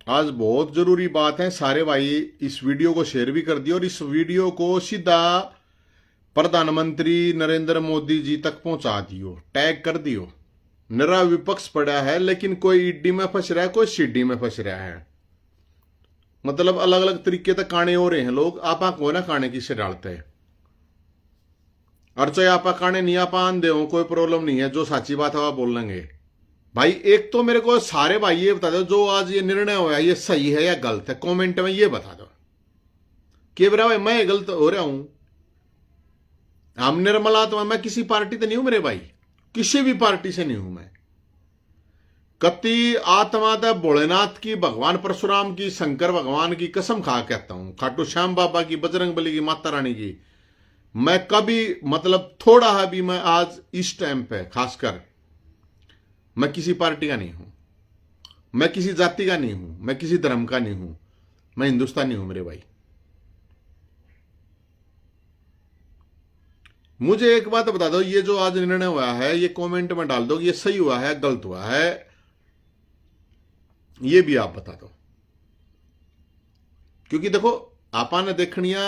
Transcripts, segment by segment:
आज बहुत जरूरी बात है, सारे भाई इस वीडियो को शेयर भी कर दियो और इस वीडियो को सीधा प्रधानमंत्री नरेंद्र मोदी जी तक पहुंचा दियो, टैग कर दियो। निरा विपक्ष पड़ा है लेकिन कोई ईडी में फंस रहा है, कोई सीडी में फंस रहा है। मतलब अलग अलग तरीके तक काने हो रहे हैं लोग। आपा को ना काने किससे डालते हैं, और चाहे आपा काने नहीं आपा आंधे हो, कोई प्रॉब्लम नहीं है। जो साची बात है वह बोल लेंगे भाई। एक तो मेरे को सारे भाई ये बता दो, जो आज ये निर्णय हुआ है ये सही है या गलत है, कमेंट में ये बता दो कि भाई मैं गलत हो रहा हूं। हम निर्मला तो मैं किसी पार्टी से नहीं हूं मेरे भाई, किसी भी पार्टी से नहीं हूं मैं। कति आत्मा भोलेनाथ की, भगवान परशुराम की, शंकर भगवान की कसम खा कहता हूं, खाटू श्याम बाबा की, बजरंग बली की, माता रानी की, मैं कभी मतलब थोड़ा है भी मैं आज इस टाइम पे खासकर मैं किसी पार्टी का नहीं हूं, मैं किसी जाति का नहीं हूं, मैं किसी धर्म का नहीं हूं, मैं हिंदुस्तानी हूं मेरे भाई। मुझे एक बात बता दो, ये जो आज निर्णय हुआ है ये कमेंट में डाल दो कि ये सही हुआ है गलत हुआ है, ये भी आप बता दो। क्योंकि देखो आपा ने देखनिया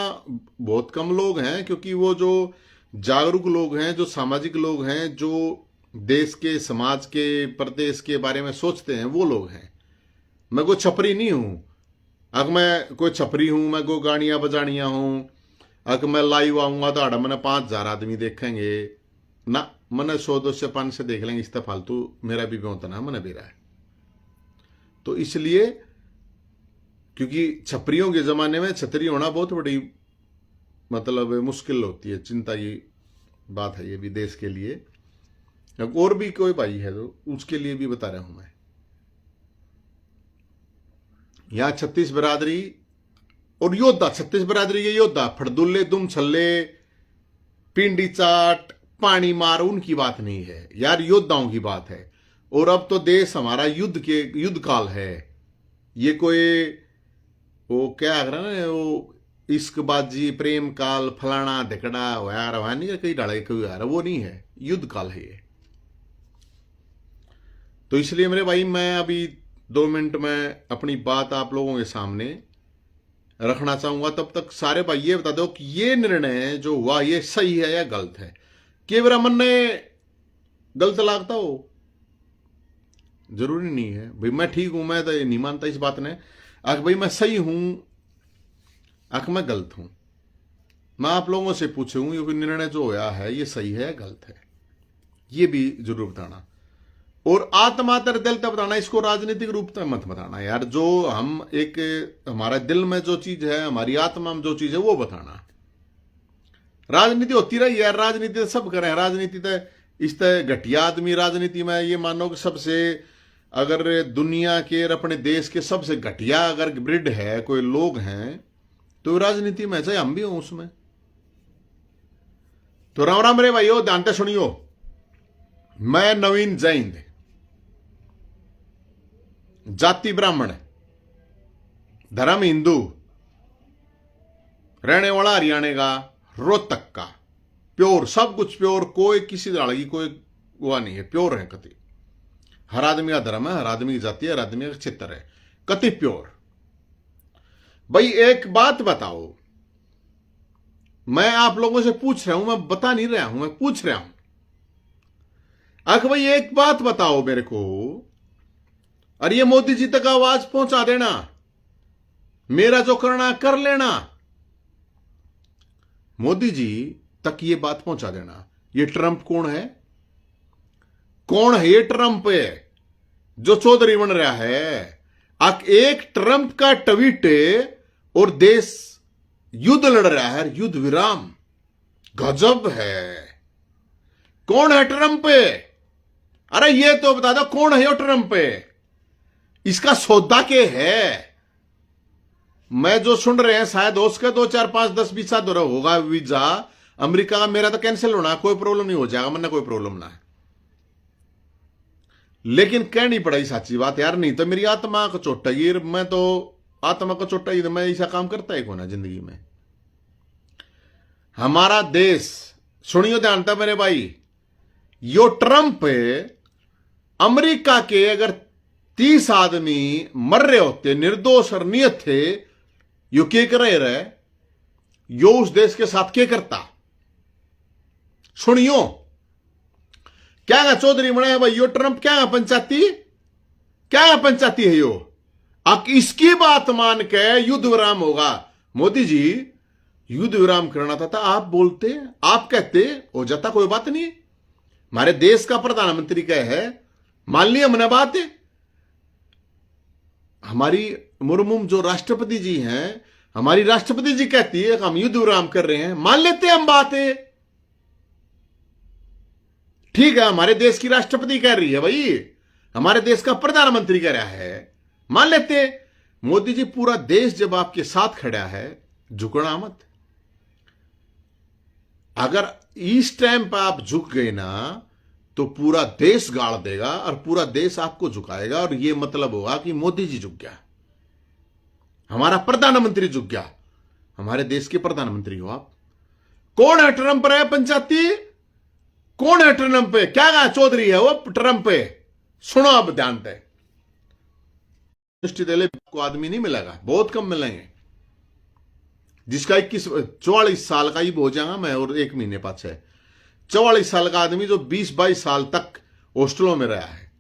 बहुत कम लोग हैं, क्योंकि वो जो जागरूक लोग हैं, जो सामाजिक लोग हैं, जो देश के, समाज के, प्रदेश के बारे में सोचते हैं, वो लोग हैं। मैं कोई छपरी नहीं हूं। अगर मैं कोई छपरी हूं, मैं कोई गाड़ियां बजानियां हूं, अगर मैं लाइव आऊंगा तो आड़ा मैंने 5,000 आदमी देखेंगे ना, मैंने 100, 200, 500 देख लेंगे। इस तरह फालतू मेरा भी होता ना, मैंने भी रहा है। तो इसलिए क्योंकि छपरियों के जमाने में छतरी होना बहुत बड़ी मतलब मुश्किल होती है, चिंता की बात है ये भी देश के लिए। और भी कोई भाई है तो उसके लिए भी बता रहा हूं मैं। यहां 36 बिरादरी और योद्धा, 36 बिरादरी के योद्धा, फड़दुल्ले, दुम छल्ले, पिंडी चाट, पानी मार, उनकी बात नहीं है यार, योद्धाओं की बात है। और अब तो देश हमारा युद्ध काल है। ये कोई वो क्या कर रहा है वो इश्कबाजी, प्रेम काल, फलाना धिकड़ा यार वहां नहीं कहीं डाले कोई यार, वो नहीं है, युद्ध काल है ये। तो इसलिए मेरे भाई मैं अभी 2 मिनट में अपनी बात आप लोगों के सामने रखना चाहूंगा। तब तक सारे भाई ये बता दो कि ये निर्णय जो हुआ ये सही है या गलत है। केवरा मन ने गलत लागता हो, जरूरी नहीं है भाई। मैं ठीक हूं, मैं तो नहीं मानता इस बात ने। अगर भाई मैं सही हूं, अगर मैं गलत हूं, मैं आप लोगों से पूछूंगी कि निर्णय जो होया है ये सही है या गलत है, ये भी जरूर बताना। और आत्मातर दिल तक बताना, इसको राजनीतिक रूप से मत बताना यार। जो हम एक हमारा दिल में जो चीज है, हमारी आत्मा में जो चीज है वो बताना। राजनीति होती रही यार, राजनीति तो सब करें, राजनीति तो इस तरह घटिया आदमी राजनीति में ये मानो कि सबसे, अगर दुनिया के और अपने देश के सबसे घटिया अगर ब्रिड है कोई लोग हैं तो राजनीति में, चाहे हम भी हों उसमें। तो राम राम रे भाइयों, ध्यान से सुनियो। मैं नवीन जैन, जाति ब्राह्मण, धर्म हिंदू, रहने वाला हरियाणा का, रोहतक का, प्योर, सब कुछ प्योर, कोई किसी तरह की कोई हुआ नहीं है, प्योर है कति। हर आदमी का धर्म है, हर आदमी की जाति है, हर आदमी का क्षेत्र है, कति प्योर। भाई एक बात बताओ, मैं आप लोगों से पूछ रहा हूं, मैं बता नहीं रहा हूं, मैं पूछ रहा हूं। अगर भाई एक बात बताओ मेरे को, और ये मोदी जी तक आवाज पहुंचा देना, मेरा जो करना कर लेना, मोदी जी तक ये बात पहुंचा देना। ये ट्रंप कौन है? कौन है ये ट्रंप जो चौधरी बन रहा है? एक ट्रंप का ट्वीट और देश युद्ध लड़ रहा है, युद्ध विराम। गजब है। कौन है ट्रंप? अरे ये तो बता दो कौन है ये ट्रंप? इसका सौदा के है? मैं जो सुन रहे हैं शायद उसका 2, 4, 5, 10 वीजा होगा वीजा अमेरिका का। मेरा तो कैंसिल होना, कोई प्रॉब्लम नहीं हो जाएगा, मरना कोई प्रॉब्लम ना है। लेकिन कहनी पड़ेगी साची बात यार, नहीं तो मेरी आत्मा को चोट है। मैं तो आत्मा को चोट है, मैं ऐसा काम करता है कौन है जिंदगी में। हमारा देश, सुनियो ध्यान था मेरे भाई, यो ट्रंप अमेरिका के अगर 30 आदमी मर रहे होते, निर्दोष और नियत थे, यो के कर रहे, यो उस देश के साथ के करता? सुनियो, क्या है चौधरी बने भाई, यो ट्रंप क्या है पंचायती है यो। अब इसकी बात मान के युद्ध विराम होगा। मोदी जी, युद्ध विराम करना था आप बोलते, आप कहते, हो जाता, कोई बात नहीं। हमारे देश का प्रधानमंत्री क्या है, मान लिया हमने बात है। हमारी मुर्मू जो राष्ट्रपति जी हैं, हमारी राष्ट्रपति जी कहती है कि हम युद्ध विराम कर रहे हैं, मान लेते हैं हम बात है। ठीक है, हमारे देश की राष्ट्रपति कह रही है भाई, हमारे देश का प्रधानमंत्री कह रहा है, मान लेते। मोदी जी, पूरा देश जब आपके साथ खड़ा है, झुकना मत। अगर इस टाइम पर आप झुक गए ना, तो पूरा देश गाड़ देगा और पूरा देश आपको झुकाएगा, और यह मतलब होगा कि मोदी जी झुक गया, हमारा प्रधानमंत्री झुक गया। हमारे देश के प्रधानमंत्री हो आप। कौन है ट्रंप रहे पंचायती? कौन है ट्रंप पे? क्या कहा चौधरी है वो ट्रंप पे? सुनो अब ध्यान से, को आदमी नहीं मिलेगा, बहुत कम मिलेंगे। जिसका 44 साल का ही हो जाएगा मैं, और 1 महीने पाछे 44 साल का आदमी जो 20-22 साल तक हॉस्टलों में रहा है,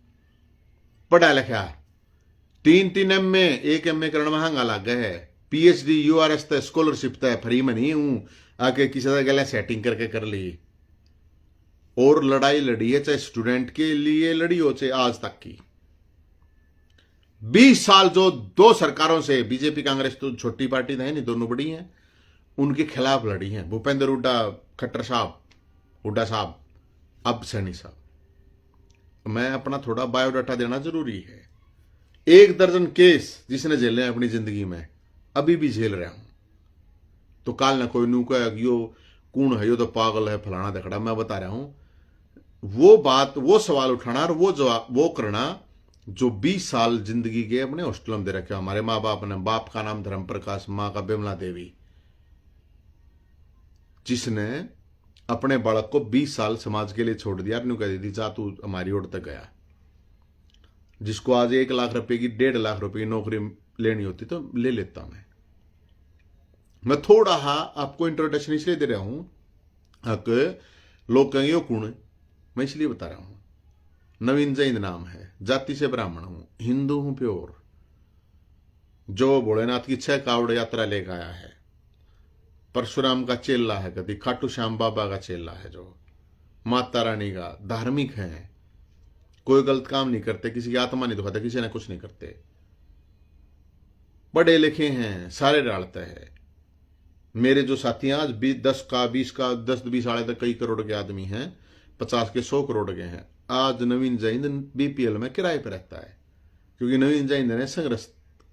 पढ़ा लिखा, 3 MA, 1 MA करना महंगा लग गया है, PhD URS तय स्कॉलरशिप तय फ्री में नहीं हूं, आके किसी तरह गला सेटिंग करके कर ली। और लड़ाई लड़ी है, चाहे स्टूडेंट के लिए लड़ी हो, चाहे आज तक की 20 साल जो 2 सरकारों से, बीजेपी कांग्रेस तो छोटी पार्टी है नहीं, दोनों बड़ी हैं, उनके खिलाफ लड़ी है। भूपेंद्र हुड्डा, खट्टर साहब, हुड्डा साहब, अब सैनी साहब। मैं अपना थोड़ा बायोडाटा देना जरूरी है। 1 दर्जन केस जिसने झेले हैं अपनी जिंदगी में, अभी भी झेल रहा हूं। तो काल ना कोई नू कहे यो कौन है, यो तो पागल है, फलाना देखड़ा। मैं बता रहा हूं, वो बात, वो सवाल उठाना और वो जवाब वो करना जो 20 साल जिंदगी के अपने हॉस्टल में दे रखे। हमारे माँ बाप ने, बाप का नाम धर्म प्रकाश, मां का बिमला देवी, जिसने अपने बालक को 20 साल समाज के लिए छोड़ दिया, न्यू कह दी थी जा तू हमारी ओर तक गया। जिसको आज 1 लाख रुपए की, 1.5 लाख रुपए की नौकरी लेनी होती तो ले लेता। मैं थोड़ा आपको इंट्रोडक्शन इसलिए दे रहा हूं कि लोग कहेंगे यो कौन है, मैं इसलिए बता रहा हूं। नवीन जैन नाम है, जाति से ब्राह्मण हूं, हिंदू हूं प्योर, जो भोलेनाथ की 6 कावड़ यात्रा लेकर आया है, परशुराम का चेला है, कभी खाटू श्याम बाबा का चेला है, जो माता रानी का धार्मिक है, कोई गलत काम नहीं करते, किसी की आत्मा नहीं दुखाते, किसी ने कुछ नहीं करते, पढ़े लिखे हैं, सारे डालते हैं। मेरे जो साथी आज 10 का 20 साल तक कई करोड़ के आदमी हैं, 50 के 100 करोड़ के हैं। आज नवीन जैन BPL में किराए पर रहता है, क्योंकि नवीन जैन ने संघर्ष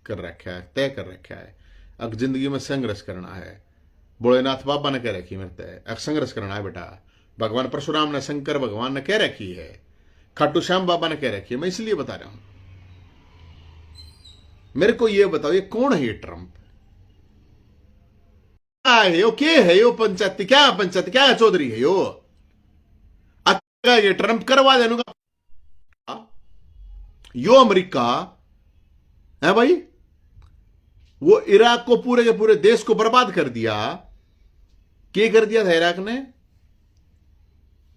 कर रखा है, तय कर रखा है, अब जिंदगी में संघर्ष करना है। भोलेनाथ बाबा ने कह रखी मेरे तय, अब संघर्ष करना है बेटा। भगवान परशुराम ने, शंकर भगवान ने कह रखी है, खाटू श्याम बाबा ने कह रखी है। मैं इसलिए बता रहा हूं, मेरे को यह बताओ, ये कौन है ये ट्रंप? है यो, के है यो पंचायती? क्या पंचायती, क्या चौधरी है यो? ये ट्रंप करवा देगा यो अमेरिका है भाई। वो इराक को, पूरे के पूरे देश को बर्बाद कर दिया। क्या कर दिया था इराक ने?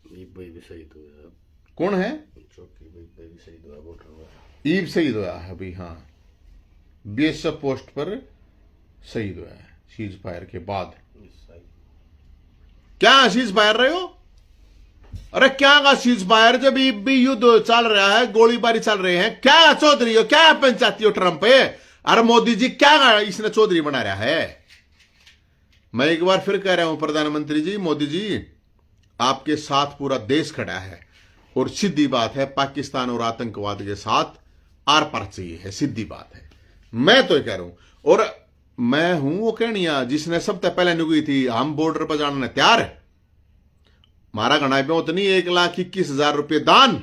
भी शहीद हुआ। कौन है? ईब शहीद हुआ है अभी, हाँ, BSF पोस्ट पर शहीद हुआ है सीज फायर के बाद। क्या सीज फायर रहे हो? अरे क्या का सीज फायर, जब भी युद्ध चल रहा है, गोलीबारी चल रहे हैं, क्या चौधरी हो, क्या पंचायती हो ट्रंप है? अरे मोदी जी, क्या इसने चौधरी बना रहा है? मैं एक बार फिर कह रहा हूं, प्रधानमंत्री जी, मोदी जी, आपके साथ पूरा देश खड़ा है, और सीधी बात है, पाकिस्तान और आतंकवाद के साथ आर पार चाहिए है, सीधी बात है। मैं तो कह रहा हूं, और मैं हूं वो कहनिया जिसने सबसे पहले नुकी थी, हम बॉर्डर पर जाने तैयार है, मारा गणाई पे उतनी 1,21,000 रुपये दान।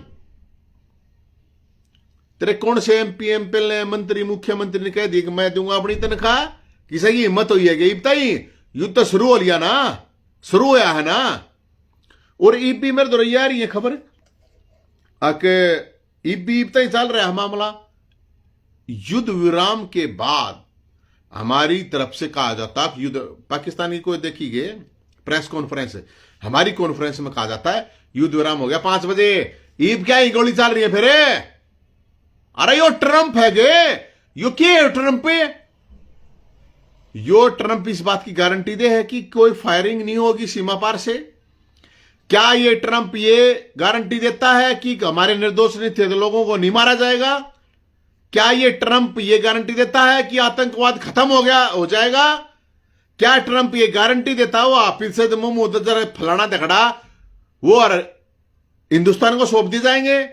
तेरे कौन से MP MPL मंत्री, मुख्यमंत्री ने कह दी कि मैं दूंगा अपनी तनख्वाह? किसी की हिम्मत हुई है कि बताई? युद्ध तो शुरू हो लिया ना, शुरू होया है ना। और ईबी मेरे तो रही आ रही है खबर आके ईबी तय चल रहा है मामला, युद्ध विराम के बाद हमारी तरफ से कहा जाता है, युद्ध पाकिस्तानी को देखिए प्रेस कॉन्फ्रेंस, हमारी कॉन्फ्रेंस में कहा जाता है युद्ध विराम हो गया 5 बजे, ईब क्या ही गोली चल रही है फिर? अरे यो ट्रंप है गे, यो क्या है ट्रंप पे? यो ट्रंप इस बात की गारंटी दे है कि कोई फायरिंग नहीं होगी सीमा पार से? क्या ये ट्रंप ये गारंटी देता है कि हमारे निर्दोष नित्य लोगों को नहीं मारा जाएगा? क्या ये ट्रंप ये गारंटी देता है कि आतंकवाद खत्म हो जाएगा? क्या ट्रंप ये गारंटी देता हुआ फिर से जरा फलाना दखड़ा वो और हिंदुस्तान को सौंप दिए जाएंगे?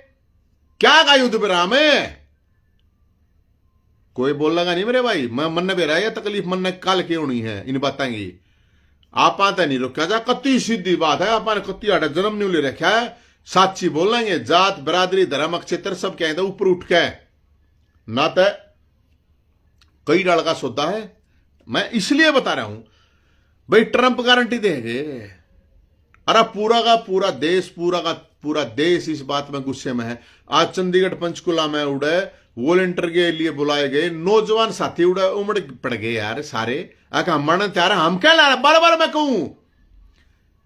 क्या का युद्ध विराम है? कोई बोल लगा नहीं मेरे भाई, मैं मन बेरा या तकलीफ मन कल क्यों नहीं है इन बातें की आप आते नहीं रुका जा। कत्ती सीधी बात है, आपने कत्ती आटा जन्म नहीं ले रखा है, साची बोल लेंगे, जात बरादरी धर्म क्षेत्र सब क्या है ऊपर उठ के ना तो कई डाल का सौदा है। मैं इसलिए बता रहा हूं भाई ट्रंप गारंटी देंगे। अरे पूरा का पूरा देश इस बात में गुस्से में है। आज चंडीगढ़ पंचकुला में उड़े वॉलंटियर के लिए बुलाए गए नौजवान साथी उड़े उमड़ पड़ गए यार सारे। आखिर हम मरना चाह रहे, हम क्या ला रहे? बार बार मैं कहूं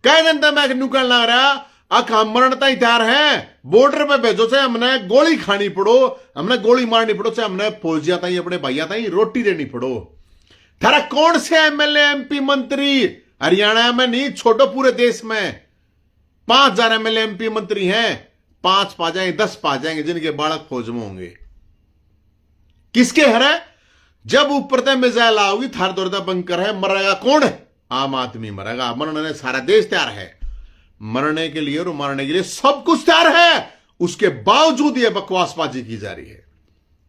कह जनता मैं निकल ना रहा, आखिर हम मरणता ही तैयार है। बॉर्डर पे भेजो चाहे हमने गोली खानी पड़ो, हमने गोली मारनी पड़ो, चाहे हमने फौजिया ताई अपने भैया ताई रोटी देनी पड़ो। थारा कौन से एमएलए एमपी मंत्री हरियाणा में नहीं, छोटो पूरे देश में 5,000 एमएलए एमपी मंत्री हैं, 5 पा जाएंगे 10 पा जाएंगे जिनके बालक फौज में होंगे। किसके हरे? जब ऊपर तक मिसाइल आओगी थार दौरदा बंकर है, मरेगा कौन? आम आदमी मरेगा। मरने सारा देश तैयार है, मरने के लिए और मारने के लिए सब कुछ तैयार है। उसके बावजूद यह बकवासबाजी की जा रही है।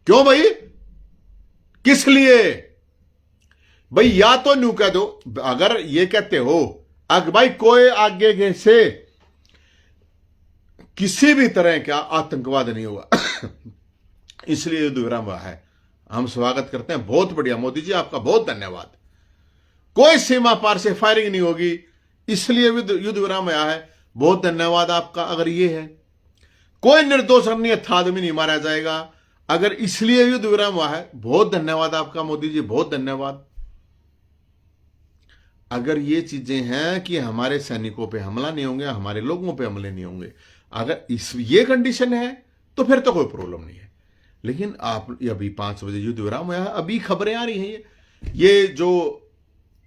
क्यों भाई? किस लिए भाई? या तो न्यू कह दो, अगर ये कहते हो अगर भाई कोई आगे से किसी भी तरह का आतंकवाद नहीं हुआ इसलिए युद्ध विराम हुआ है, हम स्वागत करते हैं। बहुत बढ़िया मोदी जी, आपका बहुत धन्यवाद। कोई सीमा पार से फायरिंग नहीं होगी इसलिए युद्ध विराम आया है, बहुत धन्यवाद आपका। अगर ये है कोई निर्दोष अन्य आदमी नहीं मारा जाएगा, अगर इसलिए युद्ध विराम हुआ है, बहुत धन्यवाद आपका मोदी जी, बहुत धन्यवाद। अगर ये चीजें हैं कि हमारे सैनिकों पे हमला नहीं होंगे, हमारे लोगों पे हमले नहीं होंगे, अगर ये कंडीशन है तो फिर तो कोई प्रॉब्लम नहीं है। लेकिन आप अभी 5 बजे युद्ध विराम हुआ है, अभी खबरें आ रही हैं ये जो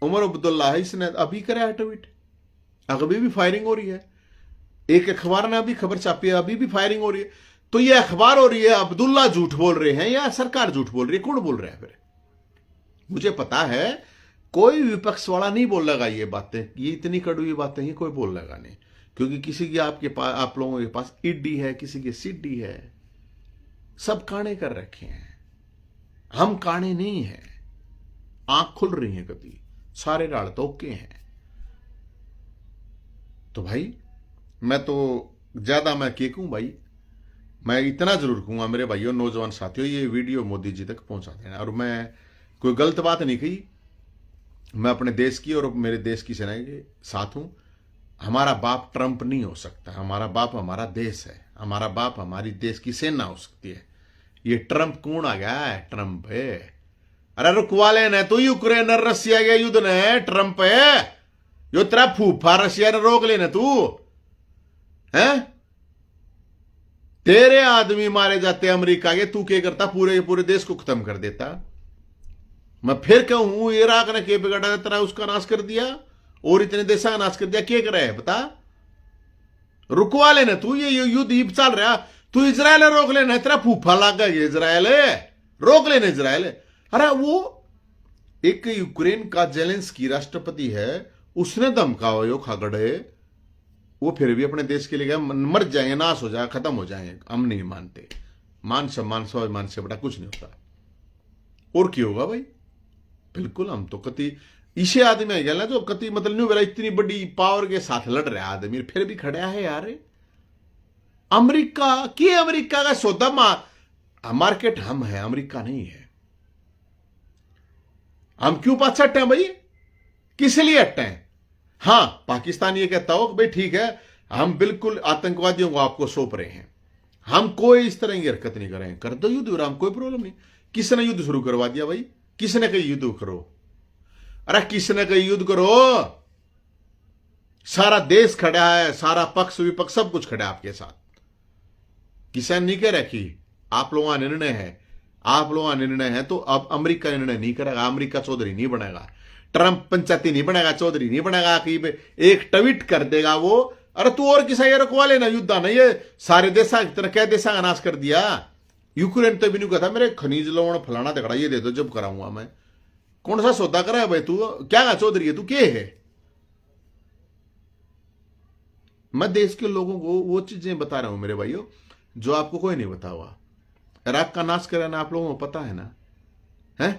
उमर अब्दुल्ला है इसने अभी करा ट्वीट, अभी भी फायरिंग हो रही है। एक अखबार ने अभी खबर छापी है, अभी भी फायरिंग हो रही है। तो ये अखबार हो रही है, अब्दुल्ला झूठ बोल रहे हैं या सरकार झूठ बोल रही है? कौन बोल रहा है? फिर मुझे पता है कोई विपक्ष वाला नहीं बोलेगा ये बातें, ये इतनी कड़वी बातें ही कोई बोलेगा नहीं, क्योंकि किसी की आपके पास, आप लोगों के पास ईडी है, किसी की सीडी है, सब काने कर रखे हैं। हम काने नहीं हैं, आंख खुल रही है कभी, सारे राड़ तो ओके हैं। तो भाई मैं तो ज्यादा मैं के कहूं भाई, मैं इतना जरूर कहूंगा मेरे भाइयों नौजवान साथियों, ये वीडियो मोदी जी तक पहुंचा देना। और मैं कोई गलत बात नहीं कही, मैं अपने देश की और मेरे देश की सेना के साथ हूं। हमारा बाप ट्रंप नहीं हो सकता, हमारा बाप हमारा देश है, हमारा बाप हमारी देश की सेना हो सकती है। ये ट्रंप कौन आ गया है? ट्रंप है। अरे रुकवा लेना तू, यूक्रेन और रशिया के युद्ध ने ट्रंप है, यो तेरा फूफा रशिया ने रोक लेना तू है। तेरे आदमी मारे जाते अमेरिका के, तू क्या करता? पूरे पूरे देश को खत्म कर देता। मैं फिर कहूं इराक ने क्या बिगाड़ा तेरा, उसका नाश कर दिया और इतने देशों का नाश कर दिया। क्या कर रहा है बता? रुकवा लेना तू, ये युद्ध ही चल रहा, तू इजराइल रोक लेना, तेरा फूफा लग गया इजराइल, रोक लेना इजराइल। अरे वो एक यूक्रेन का जेलेंस्की राष्ट्रपति है, उसने धमकाओ यो खागड़े, वो फिर भी अपने देश के लिए गया, मर जाएंगे, नाश हो जाए, खत्म हो जाएंगे। हम नहीं मानते, मान सम्मान स्वाभिमान से बड़ा कुछ नहीं होता। और क्या होगा भाई? बिल्कुल हम तो कति इसे आदमी है ना जो कति मतलब नहीं मेरा इतनी बड़ी पावर के साथ लड़ रहा आदमी फिर भी खड़ा है यार। अमेरिका का सौदा मार्केट हम है, अमेरिका नहीं है। हम क्यों पाछे हटे हैं भाई? किस लिए हटे हैं? हां, पाकिस्तान ये कहता हो कि भाई ठीक है, हम बिल्कुल आतंकवादियों को आपको सौंप रहे हैं, हम कोई इस तरह की हरकत नहीं करेंगे, कर दो युद्ध विराम, कोई प्रॉब्लम नहीं। किसने युद्ध शुरू करवा दिया भाई? किसने कही युद्ध करो? अरे किसने कही युद्ध करो? सारा देश खड़ा है, सारा पक्ष विपक्ष सब कुछ खड़ा है आपके साथ। किसान नहीं कह रहा कि आप लोगों का निर्णय है, आप लोगों का निर्णय है, तो अब अमेरिका निर्णय नहीं करेगा, अमेरिका चौधरी नहीं बनेगा, ट्रंप पंचायती नहीं बनेगा, चौधरी नहीं बनेगा कि एक ट्वीट कर देगा वो, अरे तू और किसा ये रखवा लेना युद्ध नहीं, ये सारे देशा की तरह क्या देशा का नाश कर दिया। यूक्रेन तो भी नहीं कहता मेरे खनिज लवण फलाना तगड़ा ये दे दो जब कराऊंगा मैं। कौन सा सौदा करा है भाई तू? क्या चौधरी है तू? के है? मैं देश के लोगों को वो चीजें बता रहा हूं मेरे भाइयों जो आपको कोई नहीं बता हुआ। इराक का नाश कराना आप लोगों को पता है ना? है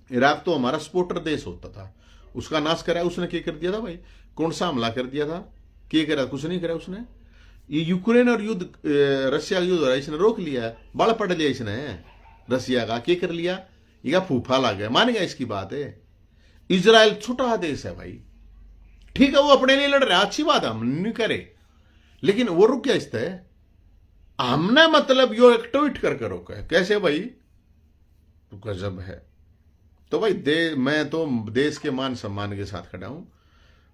इराक तो हमारा सपोर्टर देश होता था, उसका नाश करा उसने क्या कर दिया था भाई? कौन सा हमला कर दिया था? क्या करा? कुछ नहीं करा उसने। ये यूक्रेन और युद्ध रशिया का युद्ध हो रहा है, इसने रोक लिया, बड़ा पड़ लिया इसने रशिया का। क्या कर लिया? ये फूफा ला गया, मान गया इसकी बात है। इजराइल छोटा देश है भाई, ठीक है वो अपने लिए लड़ रहा है, अच्छी बात है, हम नहीं करे, लेकिन वो रुक गया इस तरह। हमने मतलब यो एक ट्वीट करके रोका है, कैसे भाई? तो गजब है। तो भाई मैं तो देश के मान सम्मान के साथ खड़ा हूं,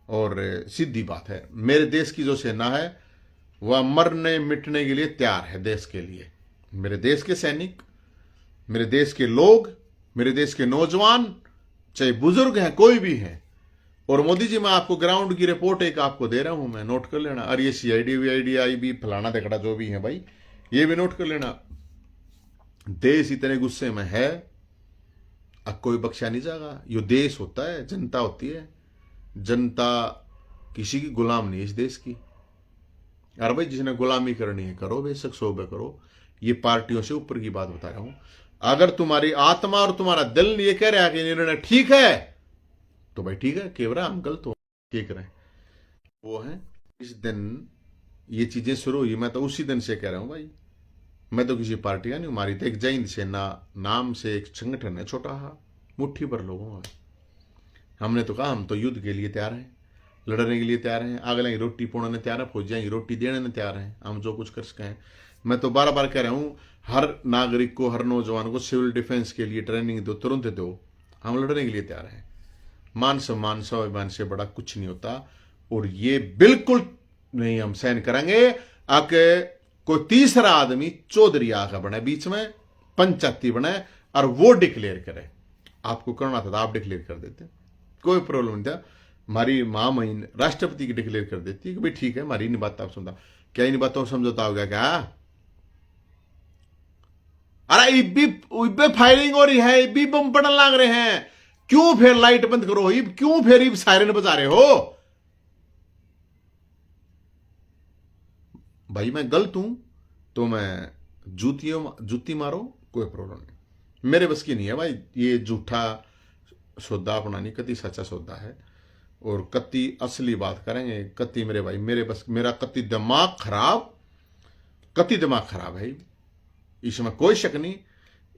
और सीधी बात है, मेरे देश की जो सेना है वह मरने मिटने के लिए तैयार है देश के लिए। मेरे देश के सैनिक, मेरे देश के लोग, मेरे देश के नौजवान, चाहे बुजुर्ग हैं कोई भी हैं। और मोदी जी, मैं आपको ग्राउंड की रिपोर्ट एक आपको दे रहा हूं, मैं नोट कर लेना। और ये CID VID IB फलाना तकड़ा जो भी है भाई, ये भी नोट कर लेना। देश इतने गुस्से में है, अब कोई बख्शा नहीं जाएगा। ये देश होता है, जनता होती है, जनता किसी की गुलाम नहीं इस देश की। अरे भाई जिसने गुलामी करनी है करो, बेशक शोभे करो, ये पार्टियों से ऊपर की बात बता रहा हूं। अगर तुम्हारी आत्मा और तुम्हारा दिल ये कह रहा है कि निर्णय ठीक है, तो भाई ठीक है, केवरा हम गलत हो क्या करें। वो है इस दिन ये चीजें शुरू हुई, मैं तो उसी दिन से कह रहा हूं भाई, मैं तो किसी पार्टी का नहीं हूं। हमारी तो एक जैन सेना नाम से एक संगठन है, छोटा हा मुट्ठी भर लोगों का। हमने तो कहा हम तो युद्ध के लिए तैयार हैं, लड़ने के लिए तैयार हैं, अगले की रोटी पोड़ने तैयार है, फौजियां की रोटी देने तैयार हैं, हम जो कुछ कर सकें। मैं तो बार बार कह रहा हूं, हर नागरिक को, हर नौजवान को सिविल डिफेंस के लिए ट्रेनिंग दो, तुरंत दो, हम लड़ने के लिए तैयार हैं। मान सम्मान स्वाभिमान से बड़ा कुछ नहीं होता, और ये बिल्कुल नहीं हम सहन करेंगे आके कोई तीसरा आदमी चौधरी आकर बने बीच में, पंचायती बने और वो डिक्लेयर करे। आपको करना था तो आप डिक्लेयर कर देते, कोई प्रॉब्लम नहीं था। हमारी महामहिम राष्ट्रपति की डिक्लेयर कर देती कि भाई ठीक है, हमारी नहीं बात आप सुनता। क्या इन बातों समझौता हो गया क्या? अरे इब्बे फायरिंग हो रही है, इब्बी बम पड़ने लग रहे हैं, क्यों फिर लाइट बंद करो, क्यों फिर सायरन बजा रहे हो? भाई मैं गलत हूं तो मैं जूती मारो, कोई प्रॉब्लम नहीं, मेरे बस की नहीं है भाई। ये झूठा सौदा अपना नहीं, कति सच्चा सौदा है, और कति असली बात करेंगे कति। मेरे भाई मेरे बस, मेरा कति दिमाग खराब, कति दिमाग खराब है, इसमें कोई शक नहीं।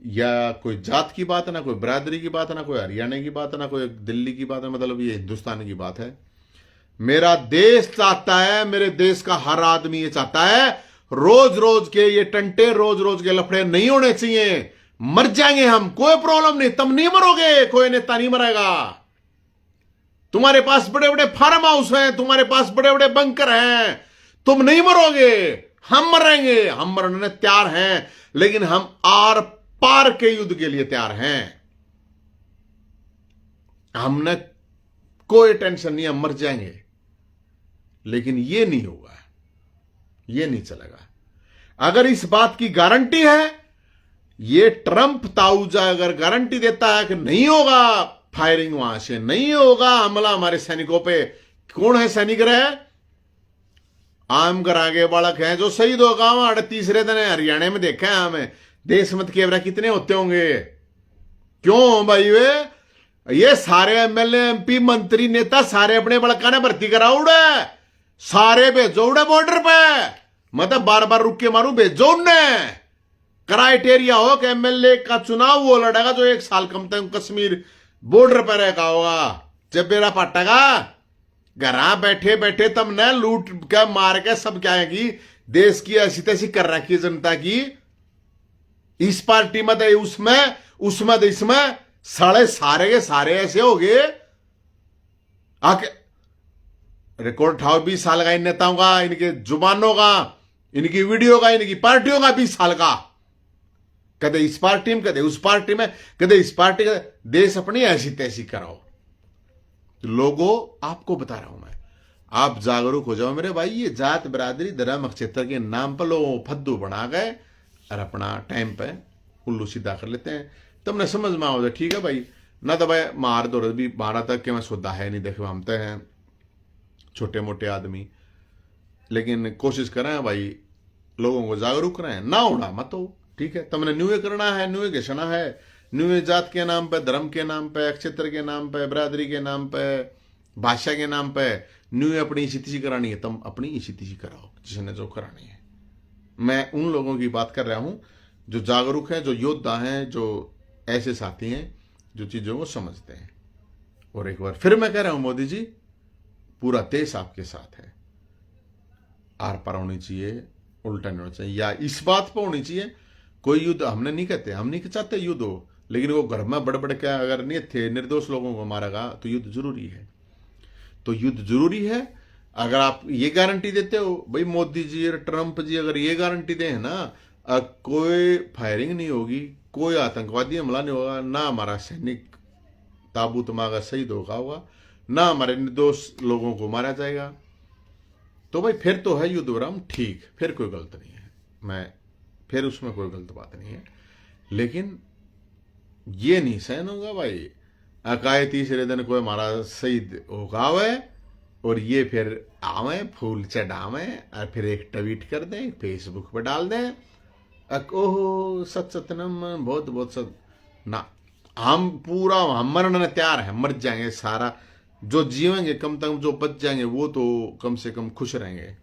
या कोई जात की बात है, ना कोई बरादरी की बात है, ना कोई हरियाणा की बात है, ना कोई दिल्ली की बात है, मतलब ये हिंदुस्तान की बात है। मेरा देश चाहता है, मेरे देश का हर आदमी ये चाहता है, रोज रोज के ये टंटे, रोज रोज के लफड़े नहीं होने चाहिए। मर जाएंगे हम, कोई प्रॉब्लम नहीं, तुम नहीं मरोगे, कोई नेता नहीं मरेगा। तुम्हारे पास बड़े बड़े फार्म हाउस हैं, तुम्हारे पास बड़े बड़े बंकर हैं, तुम नहीं मरोगे, हम मरेंगे। हम मरने तैयार हैं, लेकिन हम आर पार के युद्ध के लिए तैयार हैं। हमने कोई टेंशन नहीं, हम मर जाएंगे, लेकिन ये नहीं होगा, ये नहीं चलेगा। अगर इस बात की गारंटी है, ये ट्रंप ताऊजा अगर गारंटी देता है कि नहीं होगा फायरिंग, वहां से नहीं होगा हमला हमारे सैनिकों पे, कौन है सैनिक रहे? आम करागे बालक हैं जो शहीद होगा वहां तीसरे दिन। हरियाणा में देखा है हमें, देश मत केवरा कितने होते होंगे। क्यों भाई? वे ये सारे MLA MP मंत्री नेता सारे अपने बड़का ने भर्ती कराउड़े, सारे भेजो उड़े बॉर्डर पे, मतलब बार बार रुक के मारू, भेजो उन्हें। क्राइटेरिया हो कि MLA का चुनाव वो लड़ेगा जो 1 साल कम तक कश्मीर बॉर्डर पर रहेगा होगा। जब मेरा पटेगा घर बैठे बैठे तब न लूट के मार के सब क्या है कि देश की ऐसी तैसी कर रखी जनता की। इस पार्टी में तो उसमें उसमें तो इसमें साले सारे के सारे ऐसे हो गए आके रिकॉर्ड उठाओ 20 साल का इन नेताओं का, इनके जुबानों का, इनकी वीडियो का, इनकी पार्टियों का 20 साल का। कदे इस पार्टी में, कदे उस पार्टी में, कदे इस पार्टी का। देश अपनी ऐसी तैसी कराओ। तो लोगों, आपको बता रहा हूं मैं, आप जागरूक हो जाओ मेरे भाई। ये जात बिरादरी धर्म क्षेत्र के नाम पर लोगों को फद्दू बना गए और अपना टाइम पे उल्लू सीधा कर लेते हैं। तुमने समझ में आओ ठीक है भाई, ना तो भाई मार दो भी 12 तक के मैं सोदा है नहीं, देखे हमते हैं छोटे मोटे आदमी, लेकिन कोशिश करें भाई लोगों को जागरूक करें। ना होना मत हो, ठीक है। तुमने न्यू करना है, न्यू घिसना है, न्यू जात के नाम पे, धर्म के नाम पे, क्षेत्र के नाम पे, बिरादरी के नाम पे, भाषा के नाम पे न्यू अपनी इसी करानी है। तुम अपनी इसी कराओ जिसने जो करानी है। मैं उन लोगों की बात कर रहा हूं जो जागरूक हैं, जो योद्धा हैं, जो ऐसे साथी हैं जो चीजों को समझते हैं। और एक बार फिर मैं कह रहा हूं मोदी जी, पूरा देश आपके साथ है। आर पार होनी चाहिए, उल्टा नहीं होना चाहिए, या इस बात पर होनी चाहिए। कोई युद्ध हमने नहीं कहते, हम नहीं चाहते युद्ध हो, लेकिन वो घर में बड़े बड़े क्या अगर नहीं थे निर्दोष लोगों को मारेगा तो युद्ध जरूरी है। तो युद्ध जरूरी है। अगर आप ये गारंटी देते हो भाई मोदी जी और ट्रंप जी अगर ये गारंटी दें ना, कोई फायरिंग नहीं होगी, कोई आतंकवादी हमला नहीं होगा, ना हमारा सैनिक ताबूत मांगा शहीद होगा, ना हमारे निर्दोष लोगों को मारा जाएगा, तो भाई फिर तो है युद्ध विराम ठीक, फिर कोई गलत नहीं है। मैं फिर उसमें कोई गलत बात नहीं है। लेकिन ये नहीं सहन होगा भाई अकाए तीसरे दिन कोई हमारा शहीद होगावे और ये फिर आवे फूल चढ़ावे और फिर एक ट्वीट कर दें, फेसबुक पर डाल दें, ओहो सत सतनम बहुत बहुत सत ना। हम पूरा हम मरने तैयार हैं, मर जाएंगे सारा, जो जीवेंगे कम तक, जो बच जाएंगे वो तो कम से कम खुश रहेंगे।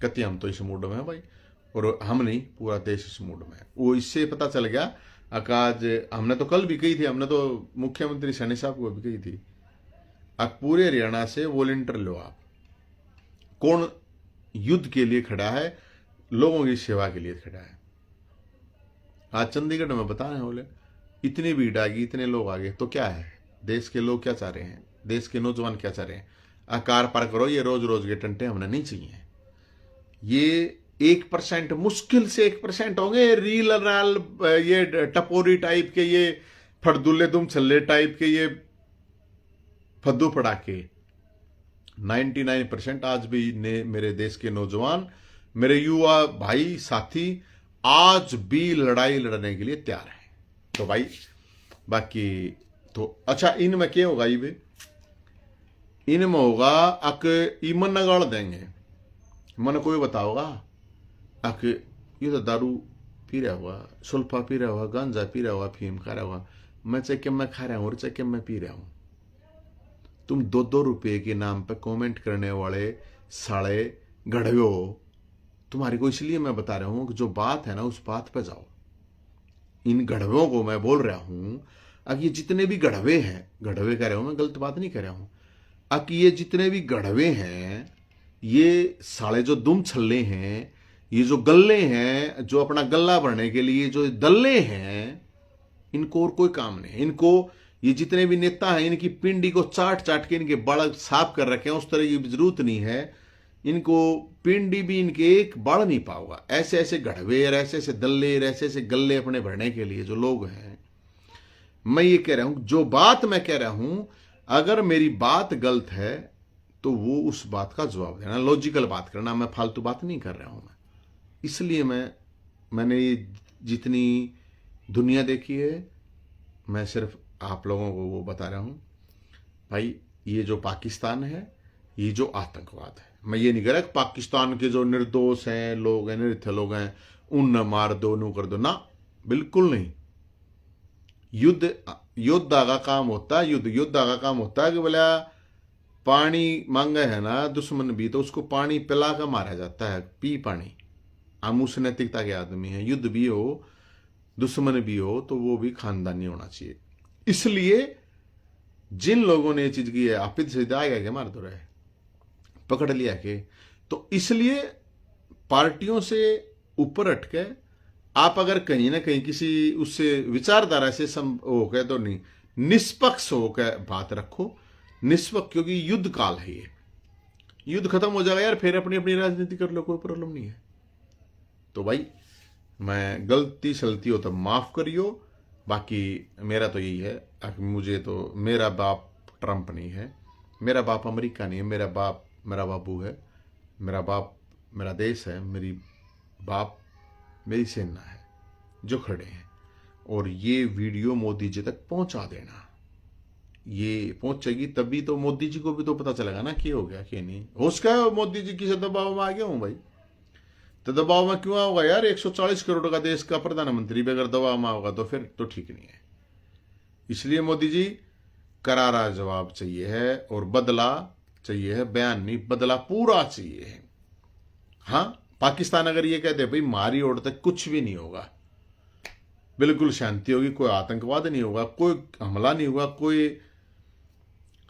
कति हम तो इस मूड में है भाई, और हम नहीं पूरा देश इस मूड में है। वो इससे पता चल गया आज हमने तो कल भी कही थी, हमने तो मुख्यमंत्री सैनी साहब को भी कही थी, अब पूरे हरियाणा से वॉलेंटियर लो आप। कौन युद्ध के लिए खड़ा है, लोगों की सेवा के लिए खड़ा है। आज चंडीगढ़ में बता रहे हैं बोले इतनी भीड़ आ गई, इतने लोग आ गए, तो क्या है, देश के लोग क्या चाह रहे हैं, देश के नौजवान क्या चाह रहे हैं, आकार पार करो, ये रोज रोज के टंटे हमने नहीं चाहिए। ये 1% मुश्किल से 1% होंगे रील राल, ये टपोरी टाइप के, ये फड़दुल्ले दुम छल्ले टाइप के, ये फद्दू पड़ाके। 99% आज भी ने मेरे देश के नौजवान, मेरे युवा भाई साथी आज भी लड़ाई लड़ने के लिए तैयार हैं। तो भाई बाकी तो अच्छा, इनमें क्या होगा, ये इनमें होगा अक ईमन नगाड़ देंगे, मन कोई बताओगा अक ये तो दारू पी रहा हुआ, सुल्फा पी रहा हुआ, गांजा पी रहा हुआ, फीम खा रहा हुआ, मैं चक्के में खा रहा हूं और चक्के में पी रहा हूं। तुम 2-2 रुपए के नाम पे कमेंट करने वाले साले गढ़वे हो। तुम्हारी को इसलिए मैं बता रहा हूं कि जो बात है ना उस बात पे जाओ। इन गढ़वों को मैं बोल रहा हूं, अब ये जितने भी गढ़वे हैं, गढ़वे कह रहा हूं मैं, गलत बात नहीं कह रहा हूं, अब ये जितने भी गढ़वे हैं, ये साले जो दुम छल्ले हैं, ये जो गल्ले हैं, जो अपना गल्ला भरने के लिए जो दल्ले हैं, इनको और कोई काम नहीं। इनको ये जितने भी नेता हैं, इनकी पिंडी को चाट चाट के इनके बाल साफ कर रखे हैं, उस तरह की जरूरत नहीं है। इनको पिंडी भी इनके एक बढ़ नहीं पाओगा। ऐसे ऐसे गढ़वे, ऐसे ऐसे दल्ले, ऐसे ऐसे गल्ले अपने भरने के लिए जो लोग हैं, मैं ये कह रहा हूं, जो बात मैं कह रहा हूं, अगर मेरी बात गलत है तो वो उस बात का जवाब देना, लॉजिकल बात करना, मैं फालतू बात नहीं कर रहा हूं। मैं इसलिए मैंने ये जितनी दुनिया देखी है, मैं सिर्फ आप लोगों को वो बता रहा हूं भाई। ये जो पाकिस्तान है, ये जो आतंकवाद है, मैं ये नहीं कह रहा कि पाकिस्तान के जो निर्दोष हैं लोग हैं, निरथ लोग हैं, उन मार दो, नू कर दो, ना, बिल्कुल नहीं। युद्ध योद्धा का काम होता है, युद्ध योद्धा का काम होता है कि बोला पानी मांगे है ना दुश्मन भी, तो उसको पानी पिला कर मारा जाता है, पी पानी। हम उस नैतिकता के आदमी हैं। युद्ध भी हो, दुश्मन भी हो, तो वो भी खानदानी होना चाहिए। इसलिए जिन लोगों ने ये चीज की है, आपित से आएगा क्या मार दो रहे, पकड़ लिया के, तो इसलिए पार्टियों से ऊपर हटके आप अगर कहीं ना कहीं किसी उससे विचारधारा से होकर तो नहीं, निष्पक्ष होकर बात रखो, निष्पक्ष, क्योंकि युद्ध काल है ये, युद्ध खत्म हो जाएगा यार, फिर अपनी अपनी राजनीति कर लो, कोई प्रॉब्लम नहीं है। तो भाई मैं गलती सलती हो तो माफ करियो, बाकी मेरा तो यही है, मुझे तो मेरा बाप ट्रंप नहीं है, मेरा बाप अमेरिका नहीं है, मेरा बाप मेरा बाबू है, मेरा बाप मेरा देश है, मेरी बाप मेरी सेना है जो खड़े हैं। और ये वीडियो मोदी जी तक पहुंचा देना, ये पहुंचेगी तभी तो मोदी जी को भी तो पता चलेगा ना क्या हो गया क्या नहीं। हो सका है मोदी जी किसी दबाव में आ गया हूं भाई, तो दबाव में क्यों होगा यार, 140 करोड़ का देश का प्रधानमंत्री भी अगर दबाव में होगा तो फिर तो ठीक नहीं है। इसलिए मोदी जी करारा जवाब चाहिए है और बदला चाहिए है, बयान नहीं, बदला पूरा चाहिए है। हाँ, पाकिस्तान अगर ये कहते भाई मारी ओर तक कुछ भी नहीं होगा, बिल्कुल शांति होगी, कोई आतंकवाद नहीं होगा, कोई हमला नहीं होगा, कोई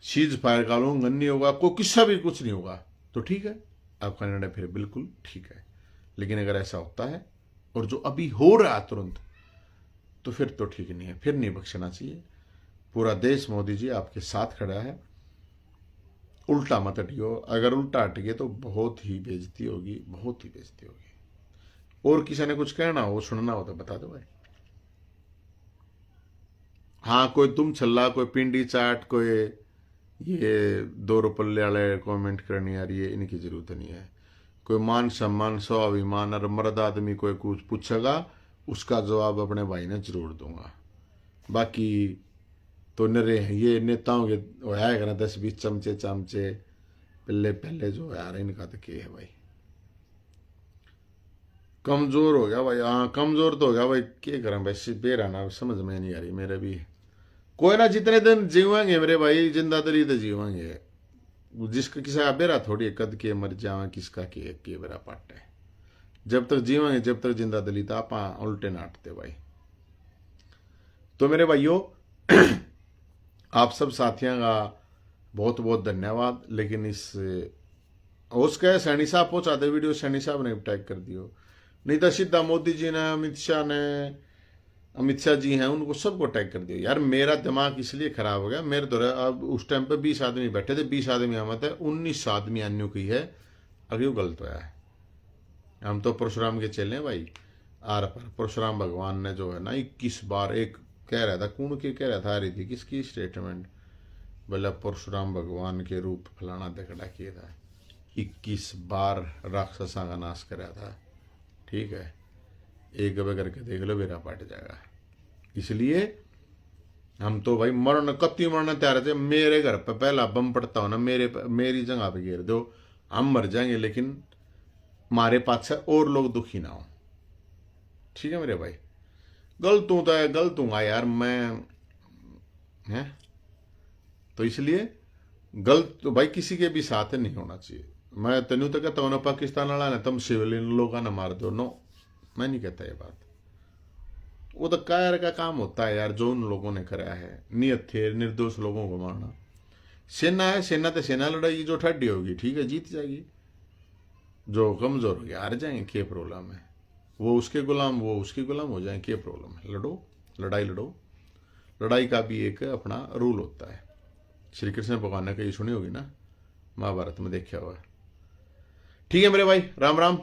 सीज फायर का उल्लंघन नहीं होगा, कोई किस्सा भी कुछ नहीं होगा, तो ठीक है, आपका निर्णय फिर बिल्कुल ठीक है। लेकिन अगर ऐसा होता है और जो अभी हो रहा है तुरंत, तो फिर तो ठीक नहीं है, फिर नहीं बख्शना चाहिए। पूरा देश मोदी जी आपके साथ खड़ा है, उल्टा मत हटियो, अगर उल्टा हट गए तो बहुत ही बेइज्जती होगी, बहुत ही बेइज्जती होगी। और किसी ने कुछ कहना हो, सुनना हो तो बता दो भाई। हाँ, कोई तुम छल्ला, कोई पिंडी चाट, कोई ये 2 रुपये वाले कमेंट करनी आ रही है, इनकी जरूरत नहीं है। कोई मान सम्मान स्वाभिमान और मर्द आदमी कोई कुछ पूछेगा, उसका जवाब अपने भाई ने जरूर दूंगा। बाकी तो नरे ये नेताओं के है ना 10-20 चमचे पहले पहले जो यार, इनका तो क्या है भाई, कमजोर हो गया भाई। हाँ, कमजोर तो हो गया भाई, क्या करें भाई, बेरा ना समझ में नहीं आ रही मेरे भी। कोई ना, जितने दिन जीवांगे मेरे भाई, जिंदा दिली तो जीवांगे, जिसका किसी का बेरा थोड़ी कद के मर जावा, किसका के बेरा पाट है। जब तक जीवांगे, जब तक जिंदा दिली तो आप उल्टे नाटते भाई। तो मेरे भाइयों आप सब साथियों का बहुत बहुत धन्यवाद। लेकिन इस उसका सैनी साहब पहुंचा दे वीडियो, सैनी साहब ने टैग कर दियो, नहीं तो सीधा मोदी जी ने, अमित शाह जी हैं, उनको सबको टैग कर दिया। यार मेरा दिमाग इसलिए खराब हो गया, मेरे तो अब उस टाइम पे 20 आदमी बैठे थे, 20 आदमी आमत है, 19 आदमी अन्य की है, अभी वो गलत हुआ है। हम तो परशुराम के चेले हैं भाई, आर पर परशुराम भगवान ने जो है ना 21 बार, एक कह रहा था कौन की कह रहा था, आ रही थी किसकी स्टेटमेंट, बोला परशुराम भगवान के रूप फलाना दकड़ा किया था, 21 बार राक्षसा का नाश करा था। ठीक है, एक गबे करके देख लो, बेरा पाट जाएगा। इसलिए हम तो भाई मरना कत्ती मरना तैयार थे, मेरे घर पर पहला बम पड़ता हो ना, मेरी जगह पे घेर दो, हम मर जाएंगे, लेकिन हमारे पास और लोग दुखी ना हो। ठीक है मेरे भाई, गलत हूं तो गलत हूँ यार मैं, है तो इसलिए गलत तो भाई किसी के भी साथ नहीं होना चाहिए। मैं तेनू तो कहता हूँ ना, पाकिस्तान वाला ने तुम सिविलियन लोगों ने मार दो, नो, मैं नहीं कहता ये बात, वो तो कायर का काम होता है यार, जो उन लोगों ने कराया है, नियत थे निर्दोष लोगों को मारना। सेना है, सेना तो सेना लड़ाई, जो ठड्डी होगी ठीक है जीत जाएगी, जो कमजोर हो गया हार जाएंगे, क्या प्रॉब्लम है, वो उसके गुलाम हो जाए, क्या प्रॉब्लम है, लड़ो, लड़ाई लड़ो। लड़ाई का भी एक अपना रूल होता है, श्री कृष्ण भगवान ने कही सुनी होगी ना, महाभारत में देखा हुआ है। ठीक है मेरे भाई, राम राम,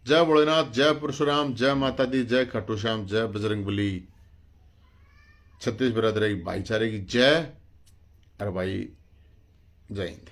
जय भोलेनाथ, जय परशुराम, जय माता दी, जय खाटू श्याम, जय बजरंगबली, छत्तीस बिरादरी भाईचारे की जय। अरे भाई जय हिंद।